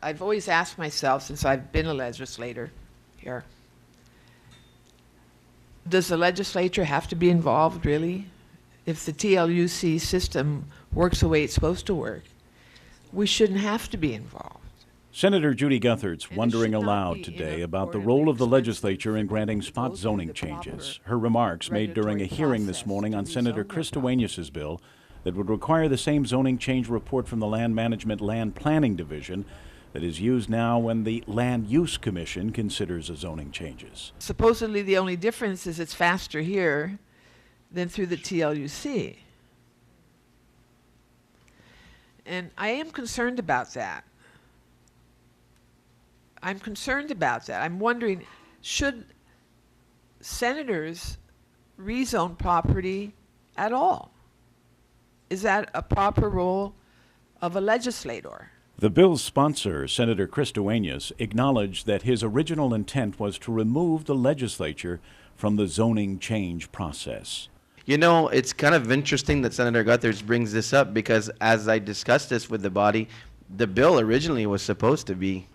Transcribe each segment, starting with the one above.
I've always asked myself since I've been a legislator here, does the legislature have to be involved, really? If the TLUC system works the way it's supposed to work, we shouldn't have to be involved. Senator Judi Guthertz And wondering it should not aloud be today in a about the court of role of the expense legislature in for granting spot proposing zoning the changes. proper Her remarks made during a regulatory hearing this process morning to on Senator rezone the Chris property. Duenas' bill that would require the same zoning change report from the Land Management Land Planning Division that is used now when the Land Use Commission considers a zoning changes. Supposedly the only difference is it's faster here than through the TLUC. And I am concerned about that. I'm concerned about that. I'm wondering, should senators rezone property at all? Is that a proper role of a legislator? The bill's sponsor, Senator Chris Duenas, acknowledged that his original intent was to remove the legislature from the zoning change process. You know, it's kind of interesting that Senator Guthertz brings this up because as I discussed this with the body, the bill originally was supposed to be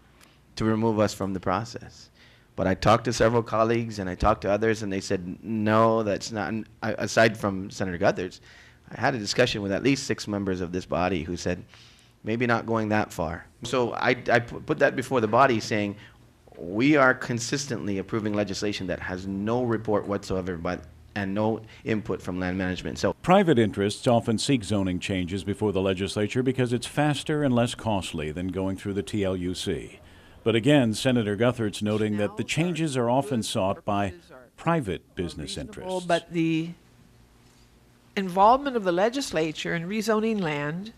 to remove us from the process. But I talked to several colleagues and I talked to others and they said, no, that's not, and aside from Senator Guthertz, I had a discussion with at least 6 members of this body who said, maybe not going that far. So I put that before the body saying, we are consistently approving legislation that has no report whatsoever and no input from land management. So Private interests often seek zoning changes before the legislature because it's faster and less costly than going through the TLUC. But again, Senator Guthertz noting that the changes are often sought by private business interests. But the involvement of the legislature in rezoning land,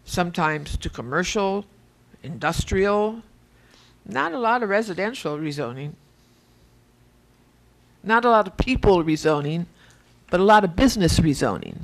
sometimes to commercial, industrial, not a lot of residential rezoning, not a lot of people rezoning, but a lot of business rezoning.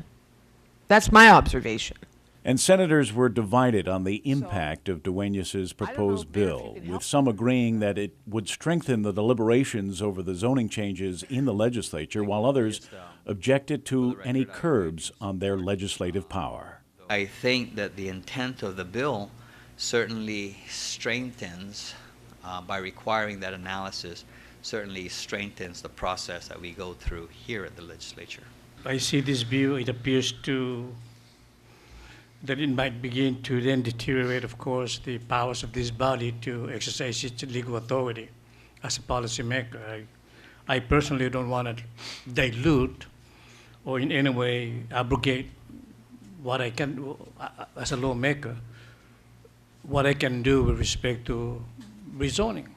That's my observation. And senators were divided on the impact of Duenas' proposed bill, with some agreeing that it would strengthen the deliberations over the zoning changes in the legislature, while others objected to any curbs on their legislative power. I think that the intent of the bill certainly strengthens, by requiring that analysis, certainly strengthens the process that we go through here at the legislature. I see this bill, it appears that it might begin to then deteriorate, of course, the powers of this body to exercise its legal authority as a policymaker. I personally don't want to dilute or in any way abrogate what I can, as a lawmaker, what I can do with respect to rezoning.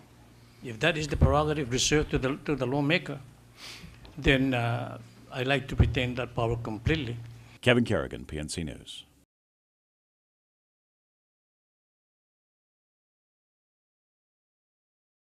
If that is the prerogative reserved to the lawmaker, then I like to retain that power completely. Kevin Kerrigan, PNC News.